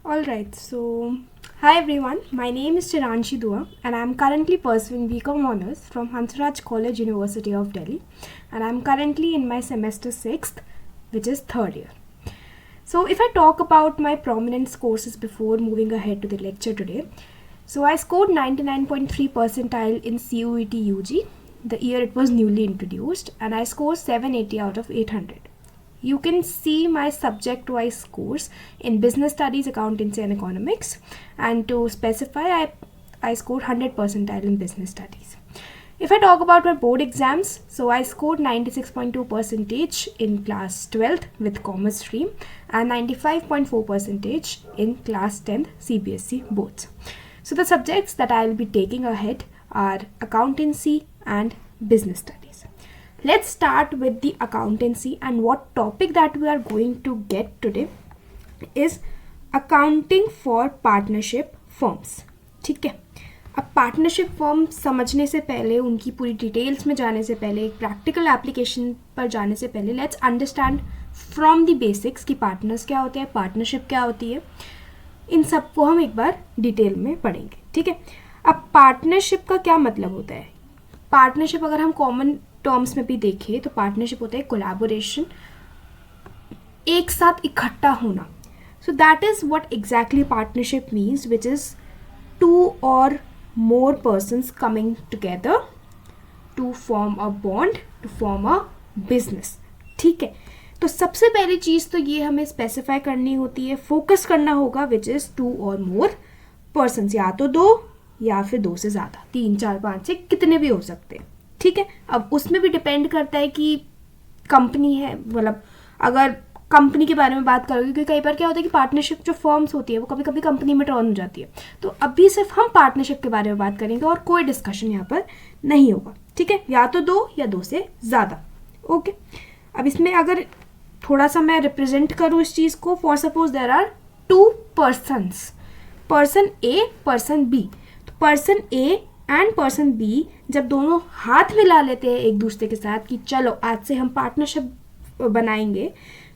Alright, so hi everyone, my name is Chiranshi Dua and I am currently pursuing BCom Honours from Hansraj College, University of Delhi, and I am currently in my semester 6th, which is third year. So if I talk about my prominence courses before moving ahead to the lecture today, so I scored 99.3 percentile in CUET UG, the year it was newly introduced, and I scored 780 out of 800. You can see my subject-wise scores in Business Studies, Accountancy and Economics, and to specify, I scored 100 percentile in Business Studies. If I talk about my board exams, so I scored 96.2 percentage in class 12th with Commerce stream and 95.4 percentage in class 10th CBSE boards. So the subjects that I will be taking ahead are Accountancy and Business Studies. Let's start with the accountancy, and what topic that we are going to get today is accounting for partnership firms. ठीक है, अब partnership firm समझने से पहले, उनकी पूरी details में जाने से पहले, एक प्रैक्टिकल एप्लीकेशन पर जाने से पहले let's understand from the basics कि पार्टनर्स क्या होते हैं, पार्टनरशिप क्या होती है, इन सबको हम एक बार डिटेल में पढ़ेंगे. ठीक है, अब पार्टनरशिप का क्या मतलब होता है. पार्टनरशिप अगर हम कॉमन टर्म्स में भी देखें तो पार्टनरशिप होता है कोलैबोरेशन, एक साथ इकट्ठा होना. So that is what exactly partnership means, which is two or more persons coming together to form a bond, to form a business. ठीक है, तो सबसे पहली चीज़ तो ये हमें स्पेसिफाई करनी होती है, फोकस करना होगा, which is to or more persons, या तो दो या फिर दो से ज़्यादा, 3 4 5 6 कितने भी हो सकते हैं. ठीक है, अब उसमें भी डिपेंड करता है कि कंपनी है, मतलब अगर कंपनी के बारे में बात करोगे, क्योंकि कई बार क्या होता है कि पार्टनरशिप जो फर्म्स होती है वो कभी कभी कंपनी में टर्न हो जाती है. तो अभी सिर्फ हम पार्टनरशिप के बारे में बात करेंगे और कोई डिस्कशन यहाँ पर नहीं होगा. ठीक है, या तो दो या दो से ज़्यादा. ओके, अब इसमें अगर थोड़ा सा मैं रिप्रेजेंट करूँ इस चीज़ को, for suppose there are 2 persons, person A person B. तो person A and person B जब दोनों हाथ मिला लेते हैं एक दूसरे के साथ कि चलो आज से हम पार्टनरशिप बनाएंगे,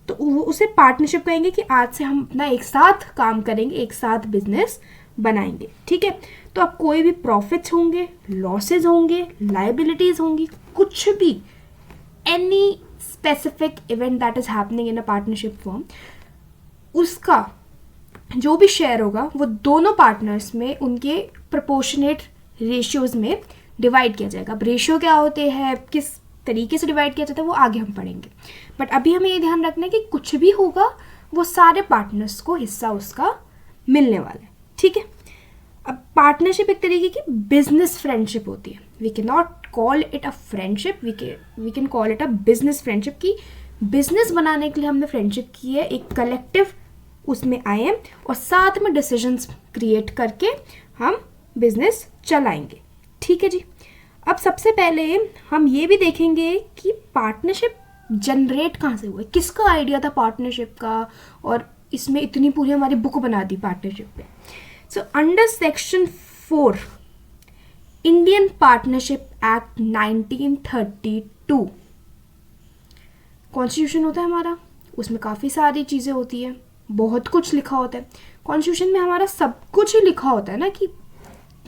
तो वो उसे पार्टनरशिप कहेंगे कि आज से हम अपना एक साथ काम करेंगे, एक साथ बिजनेस बनाएंगे. ठीक है, तो अब कोई भी प्रॉफिट्स होंगे, लॉसेज होंगे, लाइबिलिटीज होंगी, कुछ भी any specific event that is happening in a partnership firm, उसका जो भी शेयर होगा वो दोनों पार्टनर्स में उनके प्रोपोर्शनेट रेशियोज में डिवाइड किया जाएगा. अब रेशियो क्या होते हैं, किस तरीके से डिवाइड किया जाता है, वो आगे हम पढ़ेंगे. बट अभी हमें ये ध्यान रखना है कि कुछ भी होगा वो सारे पार्टनर्स को हिस्सा उसका मिलने वाला है. ठीक है, अब पार्टनरशिप एक तरीके की बिजनेस फ्रेंडशिप होती है. We can not call it a friendship, we can call it a business friendship, की बिजनेस बनाने के लिए हमने फ्रेंडशिप की है, एक कलेक्टिव उसमें आए हैं और साथ में डिसीजंस क्रिएट करके हम बिजनेस चलाएंगे. ठीक है जी, अब सबसे पहले हम ये भी देखेंगे कि पार्टनरशिप जनरेट कहाँ से हुआ है, किसका आइडिया था पार्टनरशिप का, और इसमें इतनी पूरी हमारी बुक बना दी पार्टनरशिप पे. So under section 4 Indian partnership act 1932 constitution होता है हमारा, उसमें काफ़ी सारी चीज़ें होती है, बहुत कुछ लिखा होता है. कॉन्स्टिट्यूशन में हमारा सब कुछ ही लिखा होता है ना, कि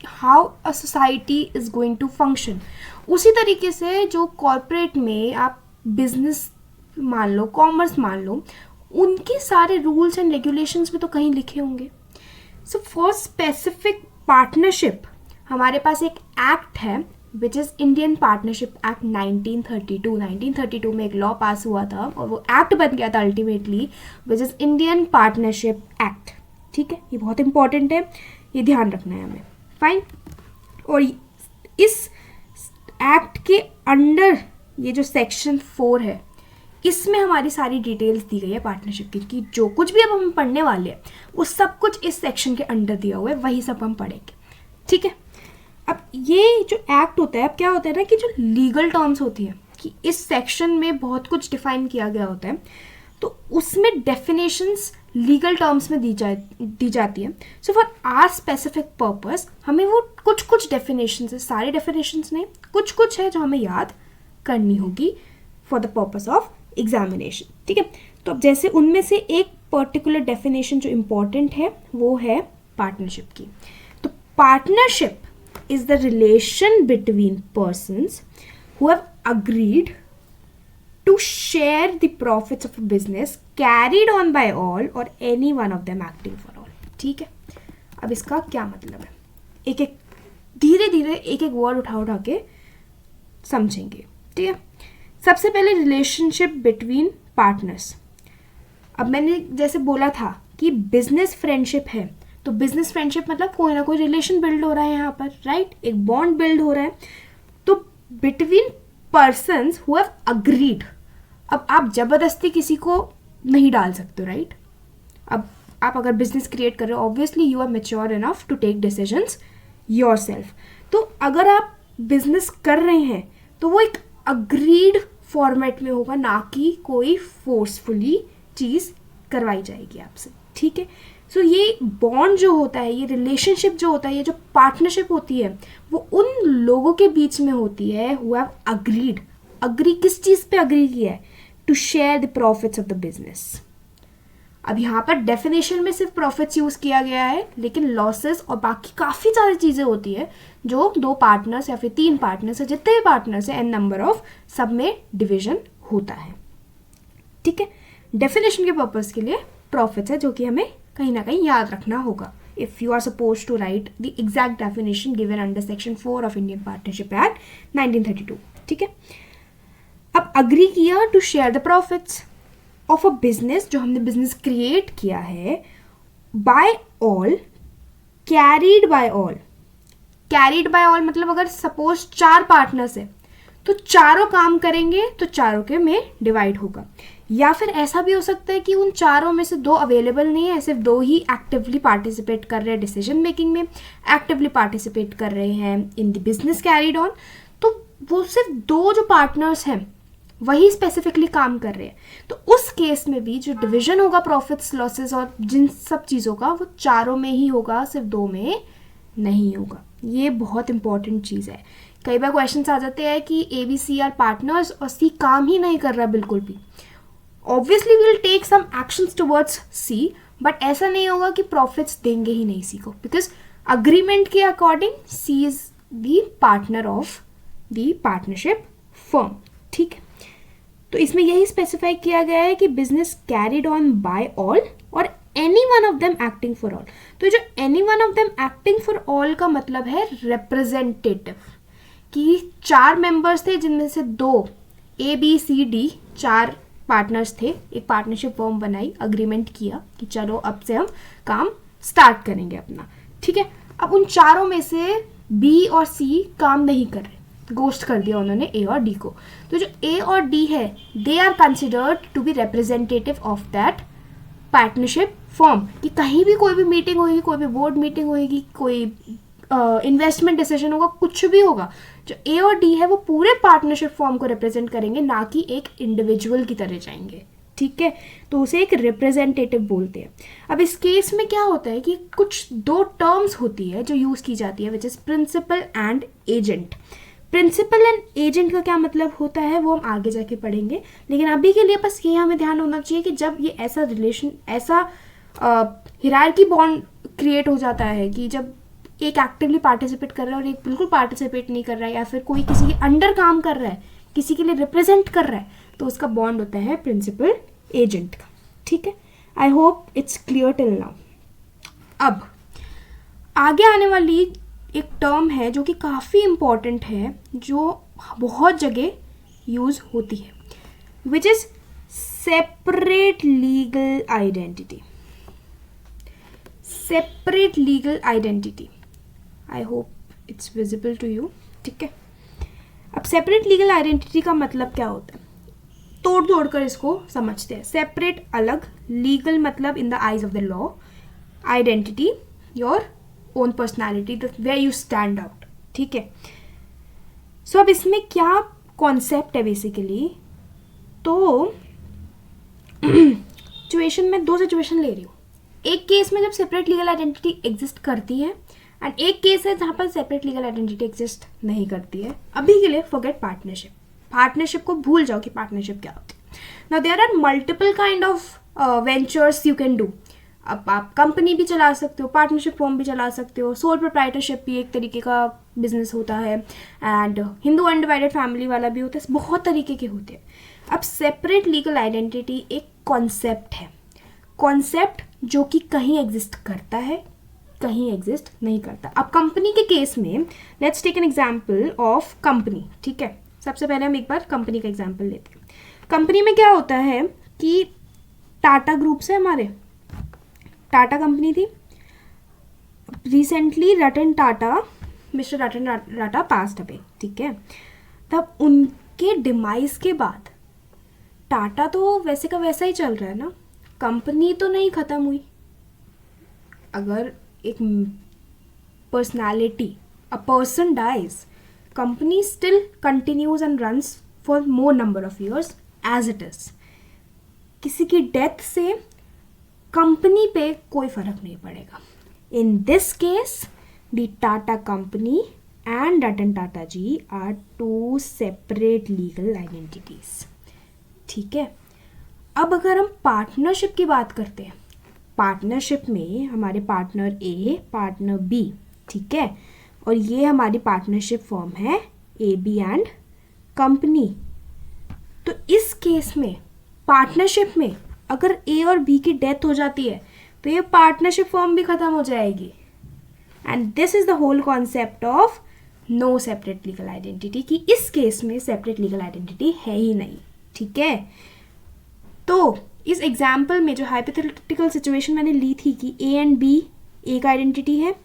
how a society is going to function. उसी तरीके से जो कॉरपोरेट में आप बिजनेस मान लो, कॉमर्स मान लो, उनके सारे रूल्स एंड रेगुलेशंस भी तो कहीं लिखे होंगे. सो फॉर स्पेसिफिक पार्टनरशिप हमारे पास एक एक्ट है which is Indian partnership act 1932. 1932 में एक लॉ पास हुआ था और वो एक्ट बन गया था ultimately, which is Indian partnership act. ठीक है, ये बहुत इंपॉर्टेंट है, ये ध्यान रखना है हमें. फाइन, और इस एक्ट के अंडर ये जो सेक्शन 4 है, इसमें हमारी सारी डिटेल्स दी गई है पार्टनरशिप की, कि जो कुछ भी अब हम पढ़ने वाले हैं वो सब कुछ इस सेक्शन के अंडर दिया हुआ है, वही सब हम पढ़ेंगे. ठीक है, अब ये जो एक्ट होता है, अब क्या होता है ना कि जो लीगल टर्म्स होती है, कि इस सेक्शन में बहुत कुछ डिफाइन किया गया होता है, तो उसमें डेफिनेशंस लीगल टर्म्स में दी जाती है. So for our specific purpose हमें वो कुछ डेफिनेशंस है, सारी डेफिनेशंस नहीं, कुछ है जो हमें याद करनी होगी for the purpose of examination. ठीक है, तो अब जैसे उनमें से एक पर्टिकुलर डेफिनेशन जो इम्पॉर्टेंट है वो है पार्टनरशिप की. तो partnership is the relation between persons who have agreed to share the profits of a business carried on by all or any one of them acting for all. ठीक है, अब इसका क्या मतलब है, एक एक धीरे धीरे एक एक वर्ड उठा के समझेंगे. ठीक है, सबसे पहले रिलेशनशिप बिटवीन पार्टनर्स. अब मैंने जैसे बोला था कि बिजनेस फ्रेंडशिप है, तो बिजनेस फ्रेंडशिप मतलब कोई ना कोई रिलेशन बिल्ड हो रहा है यहाँ पर, राइट, एक बॉन्ड बिल्ड हो रहा है. तो between persons who have agreed. अब आप जबरदस्ती किसी को नहीं डाल सकते, राइट. अब आप अगर बिजनेस क्रिएट कर रहे हो, obviously you are mature enough to take decisions yourself. तो अगर आप बिजनेस कर रहे हैं तो वो एक अग्रीड फॉर्मेट में होगा, ना कि कोई फोर्सफुली चीज़ करवाई जाएगी आपसे. ठीक है, सो ये बॉन्ड जो होता है, ये रिलेशनशिप जो होता है, ये जो पार्टनरशिप होती है, वो उन लोगों के बीच में होती है हु हैव अग्रीड. अग्री किस चीज़ पे अग्री किया है? To share the profits of the business. अब यहाँ पर डेफिनेशन में सिर्फ प्रॉफिट्स यूज़ किया गया है, लेकिन लॉसेस और बाकी काफ़ी सारी चीज़ें होती है जो 2 पार्टनर्स या फिर 3 पार्टनर्स है, जितने भी पार्टनर्स है, एन नंबर ऑफ, सब में डिविजन होता है. ठीक है, डेफिनेशन के पर्पज़ के लिए प्रॉफिट्स है, जो कि हमें कहीं ना कहीं याद रखना होगा if you are supposed to write the exact definition given under section 4 of Indian Partnership Act 1932. ठीक है, अब अग्री किया to share the profits of a business, जो हमने बिजनेस क्रिएट किया है, by all, carried by all. Carried by all मतलब अगर सपोज 4 पार्टनर्स है तो चारों काम करेंगे तो चारों के में डिवाइड होगा. या फिर ऐसा भी हो सकता है कि उन चारों में से 2 अवेलेबल नहीं है, सिर्फ 2 ही एक्टिवली पार्टिसिपेट कर रहे हैं डिसीजन मेकिंग में, एक्टिवली पार्टिसिपेट कर रहे हैं in the business carried on. तो वो सिर्फ 2 जो पार्टनर्स हैं वही स्पेसिफिकली काम कर रहे हैं. तो उस केस में भी जो डिवीजन होगा प्रॉफिट्स, लॉसेस और जिन सब चीज़ों का, वो चारों में ही होगा, सिर्फ 2 में नहीं होगा. ये बहुत इंपॉर्टेंट चीज़ है. कई बार क्वेश्चंस आ जाते हैं कि A B C are partners और सी काम ही नहीं कर रहा बिल्कुल भी. Obviously we will take some actions towards C, but ऐसा नहीं होगा कि प्रॉफिट्स देंगे ही नहीं सी को, बिकॉज अग्रीमेंट के according C is the partner of the partnership firm. ठीक है, तो इसमें यही स्पेसिफाई किया गया है कि business carried on by all or any one of them acting for all. तो जो any one of them acting for all का मतलब है रिप्रेजेंटेटिव, कि 4 मेंबर्स थे जिनमें से 2 A B C D 4 partners थे, एक पार्टनरशिप फॉर्म बनाई, अग्रीमेंट किया कि चलो अब से हम काम स्टार्ट करेंगे अपना. ठीक है, अब उन चारों में से बी और सी काम नहीं कर रहे, गोस्ट कर दिया उन्होंने ए और डी को. तो जो ए और डी है, they are considered to be representative of that partnership form. कि कहीं भी कोई भी मीटिंग होगी, कोई भी बोर्ड मीटिंग होगी, कोई इन्वेस्टमेंट डिसीजन होगा, कुछ भी होगा, जो ए और डी है वो पूरे पार्टनरशिप फॉर्म को रिप्रेजेंट करेंगे, ना कि एक इंडिविजुअल की तरह जाएंगे. ठीक है, तो उसे एक रिप्रेजेंटेटिव बोलते हैं. अब इस केस में क्या होता है कि कुछ 2 टर्म्स होती है जो यूज़ की जाती है, which is principal and agent. Principal and agent का क्या मतलब होता है वो हम आगे जाके पढ़ेंगे, लेकिन अभी के लिए बस ये हमें ध्यान होना चाहिए कि जब ये ऐसा रिलेशन, ऐसा हिरार्की बॉन्ड क्रिएट हो जाता है कि जब एक एक्टिवली पार्टिसिपेट कर रहा है और एक बिल्कुल पार्टिसिपेट नहीं कर रहा है, या फिर कोई किसी के अंडर काम कर रहा है, किसी के लिए रिप्रेजेंट कर रहा है, तो उसका बॉन्ड होता है प्रिंसिपल एजेंट का. ठीक है, आई hope it's clear till now. अब आगे आने वाली एक टर्म है जो कि काफ़ी इम्पॉर्टेंट है, जो बहुत जगह यूज़ होती है, which is separate legal identity. Separate legal identity, I hope it's visible to you. ठीक है, अब सेपरेट लीगल आइडेंटिटी का मतलब क्या होता है, तोड़ कर इसको समझते हैं. सेपरेट अलग, लीगल मतलब in the eyes of the law, identity your own personality, where you stand out. ठीक है, सो अब इसमें क्या कॉन्सेप्ट है बेसिकली, तो सिचुएशन में 2 सिचुएशन ले रही हूँ. एक केस में जब सेपरेट लीगल आइडेंटिटी एग्जिस्ट करती है, एंड एक केस है जहाँ पर सेपरेट लीगल आइडेंटिटी एग्जिस्ट नहीं करती है. अभी के लिए फॉरगेट पार्टनरशिप, पार्टनरशिप को भूल जाओ कि पार्टनरशिप क्या होती है. Now there are multiple kind of ventures you can do. अब आप कंपनी भी चला सकते हो, पार्टनरशिप फॉर्म भी चला सकते हो, सोल प्रोप्राइटरशिप भी एक तरीके का बिजनेस होता है, एंड हिंदू अनडिवाइडेड फैमिली वाला भी होता है. बहुत तरीके के होते हैं. अब सेपरेट लीगल आइडेंटिटी एक कॉन्सेप्ट है, कॉन्सेप्ट जो कि कहीं एग्जिस्ट करता है, कहीं एग्जिस्ट नहीं करता. अब कंपनी के केस में let's take an example of company. ठीक है, सबसे पहले हम एक बार कंपनी का एग्जांपल लेते हैं. कंपनी में क्या होता है कि टाटा ग्रुप से, हमारे टाटा कंपनी थी, recently Ratan Tata, mister Ratan Tata passed away. ठीक है, तब उनके डिमाइस के बाद टाटा तो वैसे का वैसा ही चल रहा है ना, कंपनी तो नहीं ख़त्म हुई. अगर एक personality, a person dies, company still continues and runs for more number of years as it is. किसी की डेथ से कंपनी पे कोई फर्क नहीं पड़ेगा. In this case the Tata company and Ratan Tata ji are two separate legal identities. ठीक है, अब अगर हम पार्टनरशिप की बात करते हैं, पार्टनरशिप में हमारे पार्टनर ए, पार्टनर बी. ठीक है, और ये हमारी पार्टनरशिप फॉर्म है ए बी एंड कंपनी. तो इस केस में पार्टनरशिप में अगर ए और बी की डेथ हो जाती है तो ये पार्टनरशिप फॉर्म भी ख़त्म हो जाएगी. And this is the whole concept of no separate legal identity, कि इस केस में सेपरेट लीगल आइडेंटिटी है ही नहीं. ठीक है, तो इस एग्जाम्पल में जो हाइपोथेटिकल सिचुएशन मैंने ली थी कि ए एंड बी एक आइडेंटिटी है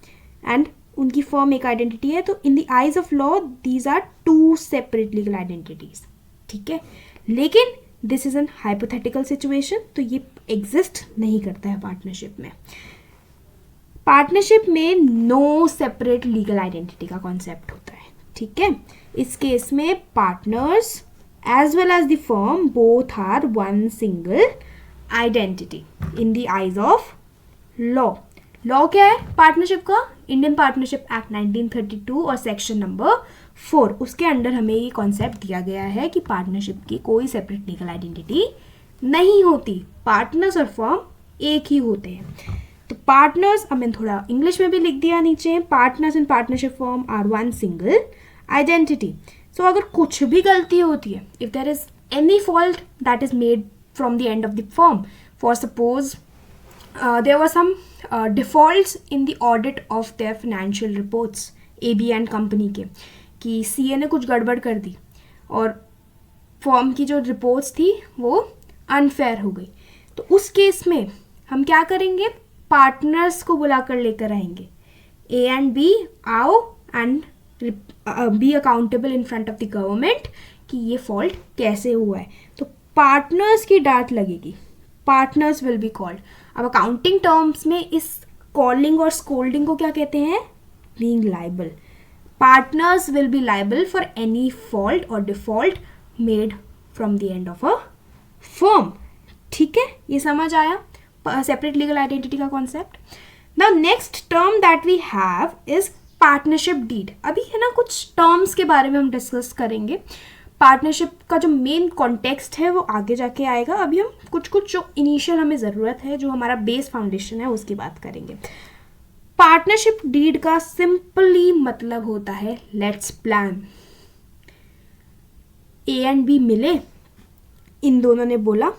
एंड उनकी फर्म एक आइडेंटिटी है, तो in the eyes of law these are two separate legal identities. ठीक है, लेकिन this is an hypothetical situation, तो ये एग्जिस्ट नहीं करता है पार्टनरशिप में. पार्टनरशिप में नो सेपरेट लीगल आइडेंटिटी का कॉन्सेप्ट होता है. ठीक है, इस केस में partners as well as the firm both are one single identity in the eyes of law. Law क्या है पार्टनरशिप का? इंडियन पार्टनरशिप एक्ट 1932 और सेक्शन नंबर 4, उसके अंडर हमें ये कॉन्सेप्ट दिया गया है कि पार्टनरशिप की कोई सेपरेट लीगल आइडेंटिटी नहीं होती. पार्टनर्स और फर्म एक ही होते हैं. तो पार्टनर्स, अब मैंने थोड़ा इंग्लिश में भी लिख दिया नीचे, partners in partnership firm are one single identity. So अगर कुछ भी गलती होती है, if there is any fault that is made from the end of the firm, for suppose there were some defaults in the audit of their financial reports A B and company के, कि CA ने कुछ गड़बड़ कर दी और firm की जो reports थी वो अनफेयर हो गई, तो उस केस में हम क्या करेंगे? पार्टनर्स को बुला कर लेकर आएंगे, ए एंड बी आओ and be accountable in front of the government कि ये फॉल्ट कैसे हुआ है. तो पार्टनर्स की डांट लगेगी, पार्टनर्स विल बी कॉल्ड. अब अकाउंटिंग टर्म्स में इस कॉलिंग और स्कोल्डिंग को क्या कहते हैं? Being liable. Partners will be liable for any fault or default made from the end of a firm. ठीक है, ये समझ आया सेपरेट लीगल आइडेंटिटी का concept. Now next term that we have is partnership deed. अभी है ना कुछ टर्म्स के बारे में हम डिस्कस करेंगे. पार्टनरशिप का जो मेन कॉन्टेक्स्ट है वो आगे जाके आएगा. अभी हम कुछ जो इनिशियल हमें ज़रूरत है, जो हमारा बेस फाउंडेशन है, उसकी बात करेंगे. पार्टनरशिप डीड का सिंपली मतलब होता है let's plan. A and B मिले, इन दोनों ने बोला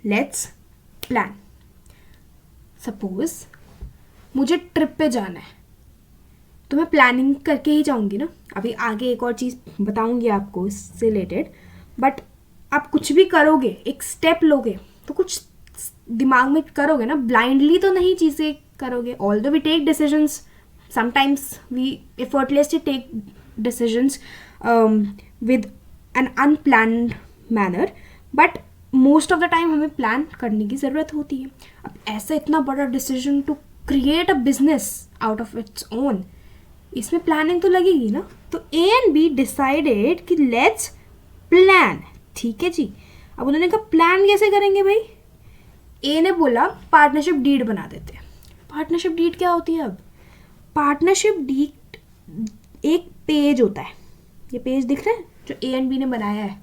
लेट्स प्लान. सपोज मुझे ट्रिप पे जाना है तो मैं प्लानिंग करके ही जाऊंगी ना. अभी आगे एक और चीज़ बताऊंगी आपको इससे रिलेटेड, बट आप कुछ भी करोगे, एक स्टेप लोगे तो कुछ दिमाग में करोगे ना, ब्लाइंडली तो नहीं चीज़ें करोगे. Although we take decisions, sometimes we effortlessly take decisions with an unplanned manner, but most of the time हमें प्लान करने की ज़रूरत होती है. अब ऐसा इतना बड़ा decision to create a business out of its own, इसमें प्लानिंग तो लगेगी ना. तो ए एंड बी डिसाइडेड कि लेट्स प्लान. ठीक है जी. अब उन्होंने कहा प्लान कैसे करेंगे भाई? ए ने बोला पार्टनरशिप डीड बना देते हैं. पार्टनरशिप डीड क्या होती है? अब पार्टनरशिप डीड एक पेज होता है, ये पेज दिख रहा है जो ए एंड बी ने बनाया है.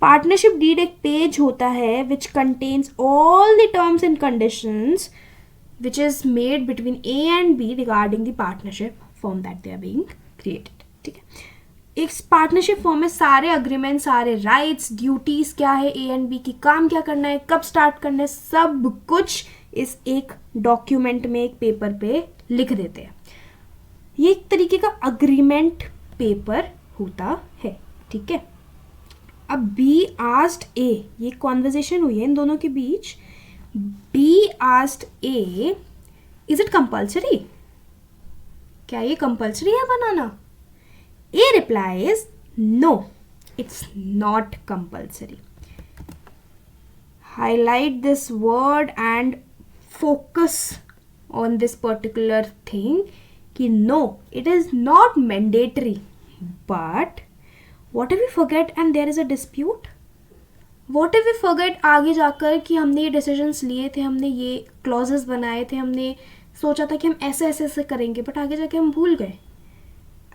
पार्टनरशिप डीड एक पेज होता है which contains all the terms and conditions which is made between A and B regarding the partnership form that they are being created. ठीक है, इस पार्टनरशिप फॉर्म में सारे अग्रीमेंट, सारे राइट्स, ड्यूटीज क्या है ए एंड बी की, काम क्या करना है, कब स्टार्ट करना है, सब कुछ इस एक डॉक्यूमेंट में, एक पेपर पे लिख देते हैं. ये एक तरीके का अग्रीमेंट पेपर होता है. ठीक है, अब बी आस्क्ड ए, ये कॉन्वर्जेशन हुई है इन दोनों के बीच. B asked A, is it compulsory, क्या ये कंपल्सरी है बनाना? A replies, no it's not compulsory. Highlight this word and focus on this particular thing कि no, it is not mandatory. But what if we forget and there is a dispute? what if we forget आगे जाकर कि हमने ये decisions लिए थे, हमने ये क्लॉजेस बनाए थे, हमने सोचा था कि हम ऐसे ऐसे ऐसे करेंगे, बट आगे जाके हम भूल गए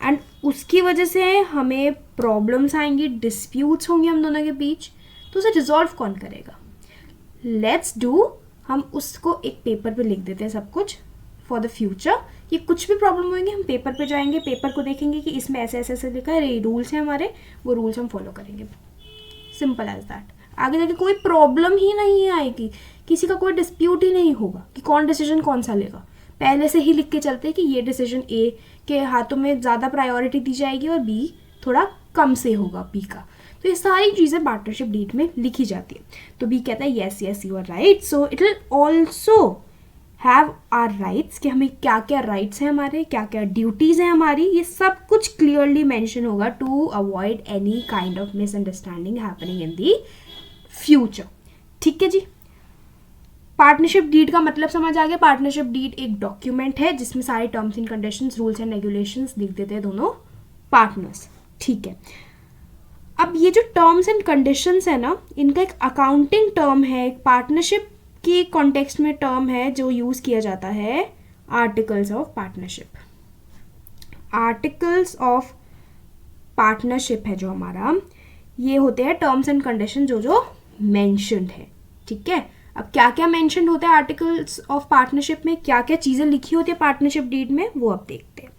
एंड उसकी वजह से हमें प्रॉब्लम्स आएंगी, डिस्प्यूट्स होंगे हम दोनों के बीच. तो उसे रिजॉल्व कौन करेगा? लेट्स डू, हम उसको एक पेपर पे लिख देते हैं सब कुछ फॉर द फ्यूचर. ये कुछ भी प्रॉब्लम होंगे हम पेपर पे जाएंगे, पेपर को देखेंगे कि इसमें ऐसे ऐसे ऐसे लिखा है, ये रूल्स हैं हमारे, वो रूल्स हम फॉलो करेंगे. Simple as that. आगे जाके कोई प्रॉब्लम ही नहीं आएगी, किसी का कोई डिस्प्यूट ही नहीं होगा कि कौन डिसीजन कौन सा लेगा. पहले से ही लिख के चलते हैं कि ये डिसीजन ए के हाथों में ज़्यादा प्रायोरिटी दी जाएगी और बी थोड़ा कम से होगा बी का. तो ये सारी चीज़ें पार्टनरशिप डीड में लिखी जाती है. तो बी कहता है yes yes you are right, so it will also have our rights, कि हमें क्या क्या राइट्स हैं हमारे, क्या क्या ड्यूटीज़ हैं हमारी, ये सब कुछ क्लियरली मेंशन होगा to avoid any kind of misunderstanding happening in the future. ठीक है जी, पार्टनरशिप डीड का मतलब समझ आ गया. पार्टनरशिप डीड एक डॉक्यूमेंट है जिसमें सारे terms and conditions, rules and regulations लिख देते हैं दोनों पार्टनर्स. ठीक है, अब ये जो टर्म्स एंड कंडीशंस है ना, इनका एक अकाउंटिंग टर्म है, एक पार्टनरशिप की कॉन्टेक्स्ट में टर्म है जो यूज किया जाता है, articles of partnership. Articles of partnership है जो हमारा, ये होते हैं टर्म्स एंड कंडीशन जो जो मेंशन्ड है. ठीक है, अब क्या क्या मेंशन्ड होता है आर्टिकल्स ऑफ पार्टनरशिप में, क्या क्या चीज़ें लिखी होती है पार्टनरशिप डीड में, वो अब देखते हैं.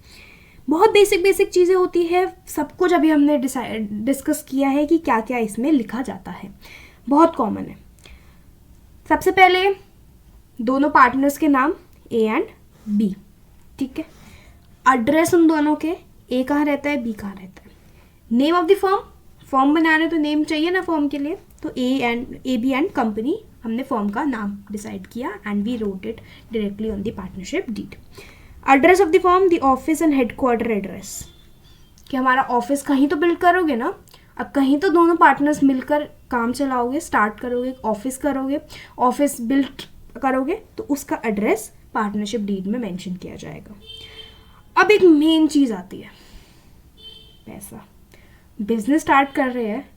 बहुत बेसिक चीज़ें होती है, सब कुछ अभी हमने डिस्कस किया है कि क्या क्या इसमें लिखा जाता है, बहुत कॉमन है. सबसे पहले दोनों पार्टनर्स के नाम ए एंड बी. ठीक है, एड्रेस उन दोनों के, ए कहाँ रहता है, बी कहाँ रहता है. Name of the firm, firm बनाने तो नेम चाहिए ना फर्म के लिए, तो ए बी एंड कंपनी हमने फर्म का नाम डिसाइड किया and we wrote it directly on the partnership deed. Address of the firm, the office and headquarter address, कि हमारा ऑफिस कहीं तो बिल्ड करोगे ना, अब कहीं तो दोनों पार्टनर्स मिलकर काम चलाओगे, स्टार्ट करोगे, ऑफिस करोगे, ऑफिस बिल्ड करोगे, तो उसका एड्रेस पार्टनरशिप डीड में मेंशन किया जाएगा. अब एक मेन चीज़ आती है, पैसा. बिजनेस स्टार्ट कर रहे हैं,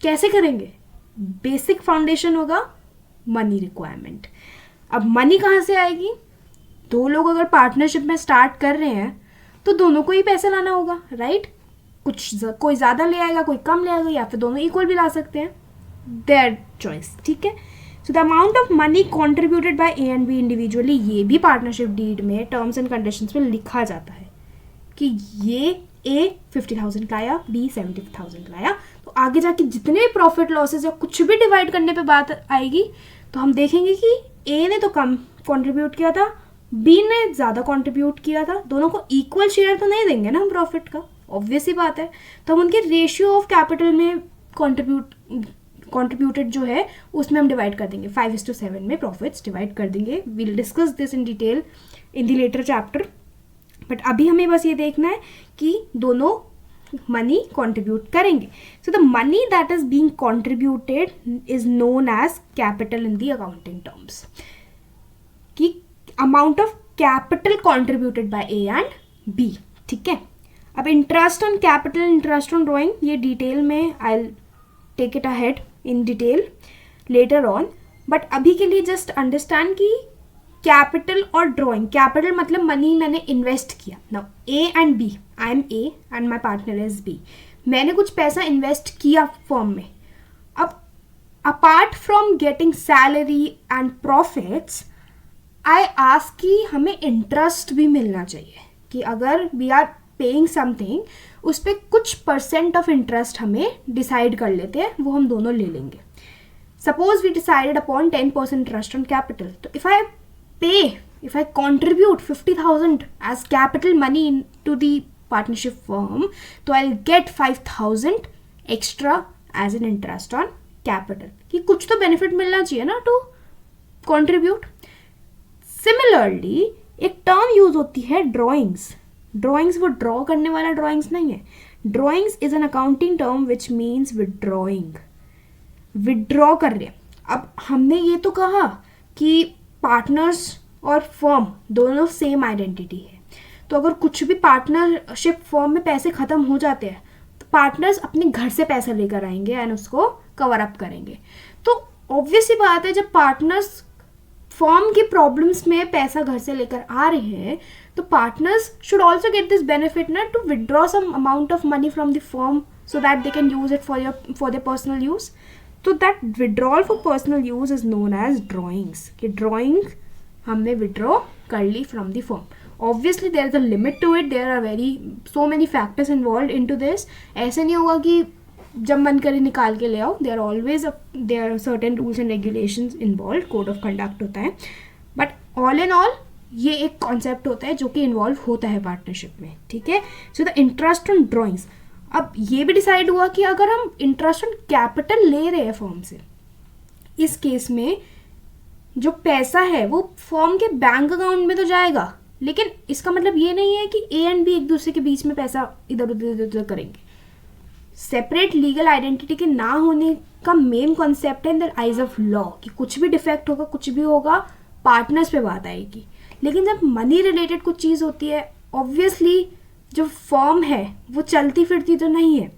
कैसे करेंगे? बेसिक फाउंडेशन होगा मनी रिक्वायरमेंट. अब मनी कहाँ से आएगी? दो लोग अगर पार्टनरशिप में स्टार्ट कर रहे हैं तो दोनों को ही पैसे लाना होगा, राइट? कोई ज़्यादा ले आएगा, कोई कम ले आएगा, या फिर दोनों इक्वल भी ला सकते हैं, देयर चॉइस. ठीक है, so the amount of money contributed by A and B individually, ये भी पार्टनरशिप डीड में टर्म्स एंड कंडीशंस में लिखा जाता है कि ये ए 50,000 लाया, बी 70,000 लाया. तो आगे जाके जितने भी प्रॉफिट लॉसेज या कुछ भी डिवाइड करने पे बात आएगी तो हम देखेंगे कि ए ने तो कम कंट्रीब्यूट किया था, बी ने ज़्यादा कंट्रीब्यूट किया था, दोनों को इक्वल शेयर तो नहीं देंगे ना हम प्रॉफिट का, ऑब्वियस ही बात है. तो हम उनके रेशियो ऑफ कैपिटल में कंट्रीब्यूटेड जो है उसमें हम डिवाइड कर देंगे, 5:7 में प्रॉफिट्स डिवाइड कर देंगे. We'll discuss this in detail in the later chapter, but अभी हमें बस ये देखना है कि दोनों मनी कंट्रीब्यूट करेंगे. So the money that is being contributed is known as capital in the accounting terms, कि amount of capital contributed by A and B. ठीक है, अब interest on capital, interest on drawing, ये detail में I will take it ahead in detail later on, but अभी के लिए just understand कि कैपिटल और ड्रॉइंग, कैपिटल मतलब मनी मैंने इन्वेस्ट किया. Now A and B, I am A and my partner is B, मैंने कुछ पैसा इन्वेस्ट किया फर्म में, apart from getting salary and profits, I ask कि हमें इंटरेस्ट भी मिलना चाहिए, कि अगर वी आर पेइंग समथिंग उस पर कुछ परसेंट ऑफ इंटरेस्ट हमें डिसाइड कर लेते हैं, वो हम दोनों ले लेंगे. Suppose we decided upon 10% interest on capital. तो if I contribute 50,000 as capital money into the partnership firm, तो I'll get 5,000 extra as an interest on capital. कि कुछ तो benefit मिलना चाहिए ना to contribute. Similarly, एक term use होती है drawings. Drawings वो draw करने वाला drawings नहीं है. Drawings is an accounting term which means withdrawing. Withdraw कर रहे. अब हमने ये तो कहा कि पार्टनर्स और फर्म दोनों सेम आइडेंटिटी है, तो अगर कुछ भी पार्टनरशिप फर्म में पैसे ख़त्म हो जाते हैं तो पार्टनर्स अपने घर से पैसा लेकर आएंगे एंड उसको कवर अप करेंगे. तो ऑब्वियस सी बात है, जब पार्टनर्स फर्म की प्रॉब्लम्स में पैसा घर से लेकर आ रहे हैं तो partners should also get this benefit ना to withdraw some amount of money from the firm so that they can use it for their personal use. तो that withdrawal for personal use is known as drawings. कि drawing हमने withdraw कर ली from the firm. Obviously there is a limit to it, there are so many factors involve in to this. ऐसे नहीं होगा कि जब मन करे निकाल के ले आओ. There are certain rules and regulations involve, code of conduct होता है. बट ऑल इन ऑल ये एक कॉन्सेप्ट होता है जो कि इन्वॉल्व होता है पार्टनरशिप में. ठीक है. So the interest on drawings. अब ये भी डिसाइड हुआ कि अगर हम इंटरेस्ट ऑन कैपिटल ले रहे हैं फर्म से, इस केस में जो पैसा है वो फर्म के बैंक अकाउंट में तो जाएगा, लेकिन इसका मतलब ये नहीं है कि ए एंड बी एक दूसरे के बीच में पैसा इधर उधर करेंगे. सेपरेट लीगल आइडेंटिटी के ना होने का मेन कॉन्सेप्ट है इन द आइज ऑफ लॉ कि कुछ भी डिफेक्ट होगा, कुछ भी होगा, पार्टनर्स पे बात आएगी. लेकिन जब मनी रिलेटेड कुछ चीज़ होती है, ऑब्वियसली जो फर्म है वो चलती फिरती तो नहीं है,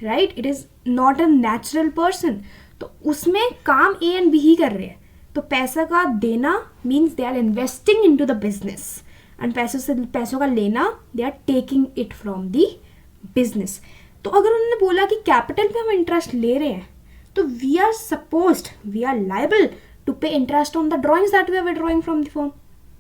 right. It is not a natural person. तो उसमें काम ए एंड बी ही कर रहे हैं. तो पैसा का देना means they are investing in to the business, and पैसों का लेना they are taking it from the business. तो अगर उन्होंने बोला कि कैपिटल पे हम इंटरेस्ट ले रहे हैं तो we are liable to pay interest on the drawings that we are withdrawing from the firm.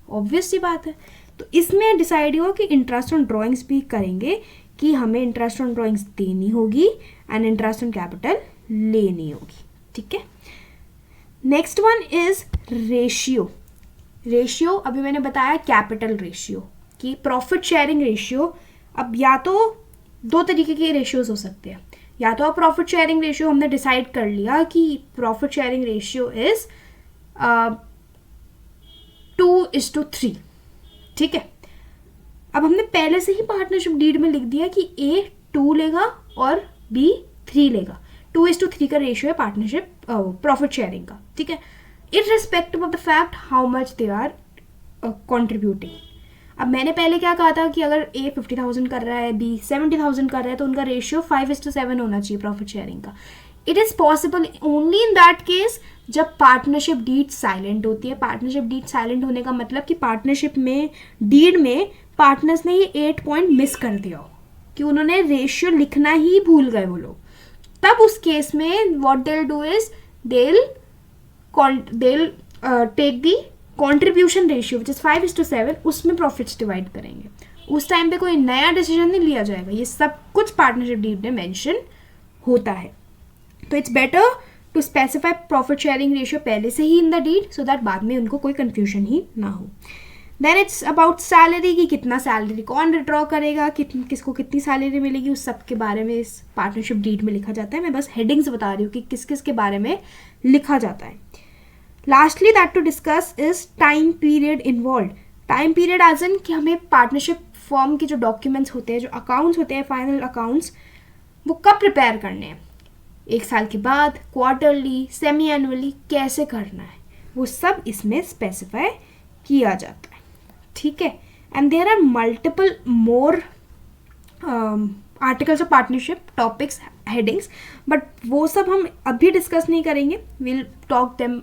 Obvious सी बात है. तो इसमें डिसाइड हुआ कि इंटरेस्ट ऑन ड्रॉइंग्स भी करेंगे, कि हमें इंटरेस्ट ऑन ड्रॉइंग्स देनी होगी एंड इंटरेस्ट ऑन कैपिटल लेनी होगी. ठीक है. Next one is ratio. Ratio अभी मैंने बताया कैपिटल रेशियो कि प्रॉफिट शेयरिंग रेशियो. अब या तो दो तरीके के रेशियोज हो सकते हैं. या तो अब प्रॉफिट शेयरिंग रेशियो हमने डिसाइड कर लिया कि प्रॉफिट शेयरिंग रेशियो इज 2:3. ठीक है. अब हमने पहले से ही पार्टनरशिप डीड में लिख दिया कि A 2 लेगा और B 3 लेगा. 2:3 का रेशियो है पार्टनरशिप प्रॉफिट शेयरिंग का. ठीक है. Irrespective of the fact how much they are contributing. अब मैंने पहले क्या कहा था कि अगर A 50,000 कर रहा है, B 70,000 कर रहा है, तो उनका रेशियो 5:7 होना चाहिए प्रॉफिट शेयरिंग का. It is possible only in that case जब पार्टनरशिप डीड साइलेंट होती है. पार्टनरशिप डीड साइलेंट होने का मतलब कि पार्टनरशिप में डीड में पार्टनर्स ने ये 8 पॉइंट मिस कर दिया हो, कि उन्होंने रेशियो लिखना ही भूल गए वो लोग. तब उस केस में what they do is they'll take the contribution ratio which is 5:7, उसमें प्रॉफिट्स डिवाइड करेंगे. उस टाइम पे कोई नया डिसीजन नहीं लिया जाएगा. ये सब कुछ पार्टनरशिप डीड में मेंशन होता है. तो it's better to specify profit sharing ratio पहले से ही in the deed so that बाद में उनको कोई कंफ्यूजन ही ना हो. देन इट्स अबाउट सैलरी, कि कितना सैलरी कौन विड्रॉ करेगा, किसको कितनी सैलरी मिलेगी, उस सब के बारे में इस पार्टनरशिप डीड में लिखा जाता है. मैं बस हेडिंग्स बता रही हूँ कि किस किस के बारे में लिखा जाता है. Lastly that to discuss is time period involve. Time period as in कि हमें पार्टनरशिप फॉर्म के जो डॉक्यूमेंट्स होते हैं, जो अकाउंट्स होते हैं, फाइनल अकाउंट्स, वो कब प्रिपेयर करने हैं, 1 साल के बाद, क्वार्टरली, सेमी एनुअली, कैसे करना है, वो सब इसमें स्पेसिफाई किया जाता है. ठीक है. And there are multiple more articles of partnership, topics, headings, but वो सब हम अभी डिस्कस नहीं करेंगे. Will talk them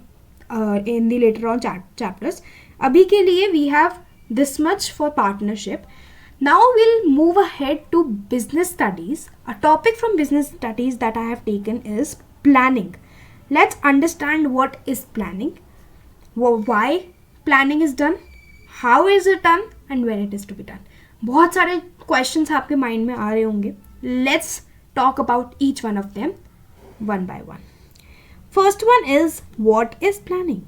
in the later on chapters. अभी के लिए we have this much for partnership. Now we'll move ahead to business studies. A topic from business studies that I have taken is planning. Let's understand what is planning, why planning is done, how is it done and when it is to be done. बहुत सारे questions आपके mind में आ रहे होंगे. Let's talk about each one of them one by one. First one is what is planning.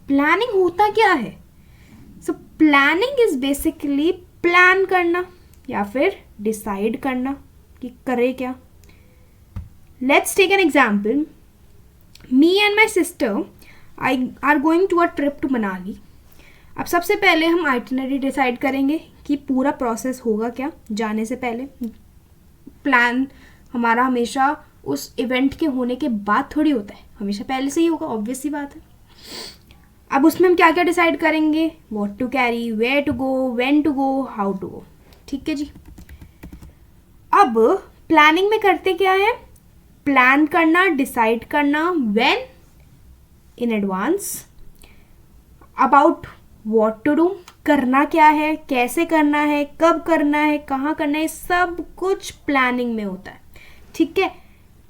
Planning होता क्या है? So planning is basically plan करना या फिर decide करना कि करे क्या. Let's take an example. Me and my sister are going to a trip to Manali. अब सबसे पहले हम आइटिनरी डिसाइड करेंगे कि पूरा प्रोसेस होगा क्या जाने से पहले. प्लान हमारा हमेशा उस इवेंट के होने के बाद थोड़ी होता है, हमेशा पहले से ही होगा, ऑब्वियस सी बात है. अब उसमें हम क्या क्या डिसाइड करेंगे, what to carry, where to go, when to go, how to go. ठीक है जी. अब प्लानिंग में करते क्या है, प्लान करना, डिसाइड करना when, in advance, about what to do, करना क्या है, कैसे करना है, कब करना है, कहाँ करना है, सब कुछ प्लानिंग में होता है. ठीक है.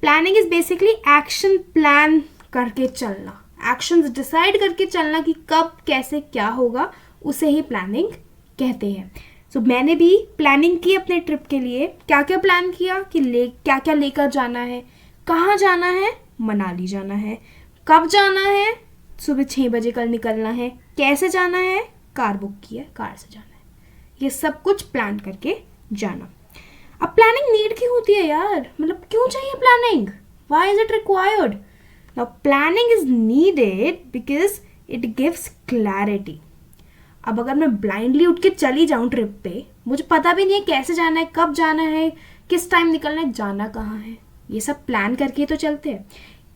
Planning is basically action plan करके चलना, एक्शंस डिसाइड करके चलना कि कब कैसे क्या होगा, उसे ही प्लानिंग कहते हैं. सो मैंने भी प्लानिंग की अपने ट्रिप के लिए. क्या क्या प्लान किया कि क्या क्या लेकर जाना है, कहाँ जाना है, मनाली जाना है, कब जाना है, सुबह 6 बजे कल निकलना है, कैसे जाना है, कार बुक की है, कार से जाना है. ये सब कुछ प्लान करके जाना. अब प्लानिंग नीड क्यों होती है यार, मतलब क्यों चाहिए planning, why is it required. Now planning is needed because it gives clarity. अब अगर मैं ब्लाइंडली उठ के चली जाऊँ ट्रिप पे, मुझे पता भी नहीं है कैसे जाना है, कब जाना है, किस टाइम निकलना है, जाना कहाँ है, ये सब प्लान करके तो चलते हैं.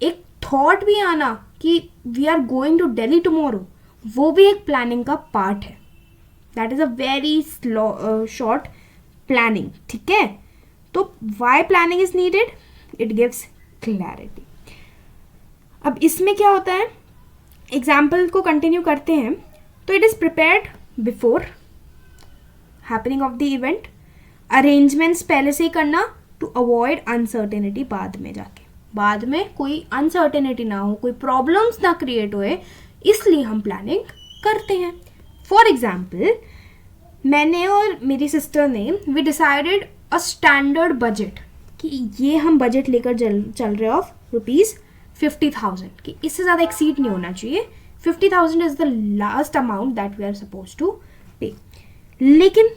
एक थॉट भी आना कि we are going to Delhi tomorrow, वो भी एक प्लानिंग का पार्ट है. That is a very short planning. ठीक है. तो why planning is needed, it gives clarity. अब इसमें क्या होता है, एग्जाम्पल को कंटिन्यू करते हैं. तो it is prepared before happening of the event, arrangements पहले से ही करना टू अवॉइड अनसर्टेनिटी. बाद में जाके, बाद में कोई अनसर्टेनिटी ना हो, कोई प्रॉब्लम्स ना क्रिएट होए, इसलिए हम प्लानिंग करते हैं. फॉर एग्जाम्पल, मैंने और मेरी सिस्टर ने we decided a standard budget कि ये हम बजट लेकर चल रहे ऑफ ₹50,000 कि इससे ज़्यादा एक्सीड नहीं होना चाहिए. 50,000 is the last amount that we are suppose to pay. लेकिन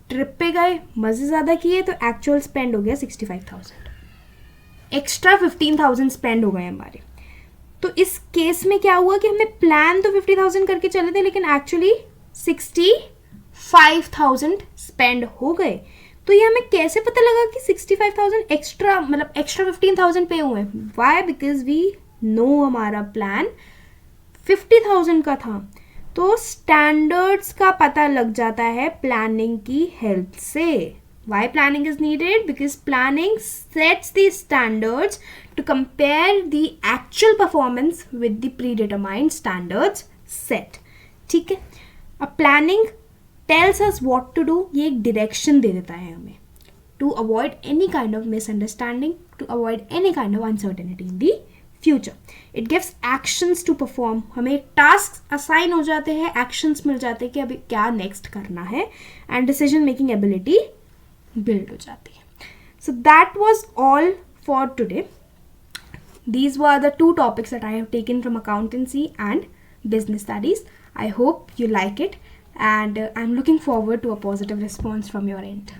ट्रिप पे गए, मज़े ज़्यादा किए, तो एक्चुअल स्पेंड हो गया 65,000. एक्स्ट्रा 15,000 स्पेंड हो गए हमारे. तो इस केस में क्या हुआ कि हमने प्लान तो 50,000 करके चले थे, लेकिन एक्चुअली 65,000 स्पेंड हो गए. तो ये हमें कैसे पता लगा कि 65,000 एक्स्ट्रा, मतलब एक्स्ट्रा 15,000 पे हुए. वाई, बिकॉज वी नो हमारा प्लान 50,000 का था. तो स्टैंडर्ड्स का पता लग जाता है प्लानिंग की हेल्प से. Why planning is needed? Because planning sets the standards to compare the actual performance with the predetermined standards set. ठीक है. अब planning tells us what to do. ये एक direction दे देता है हमें to avoid any kind of misunderstanding, to avoid any kind of uncertainty in the future. It gives actions to perform. हमें tasks assign हो जाते हैं, actions मिल जाते हैं कि अभी क्या next करना है, and decision making ability build हो जाती है. So that was all for today. These were the 2 topics that I have taken from accountancy and business studies. I hope you like it, and I'm looking forward to a positive response from your end.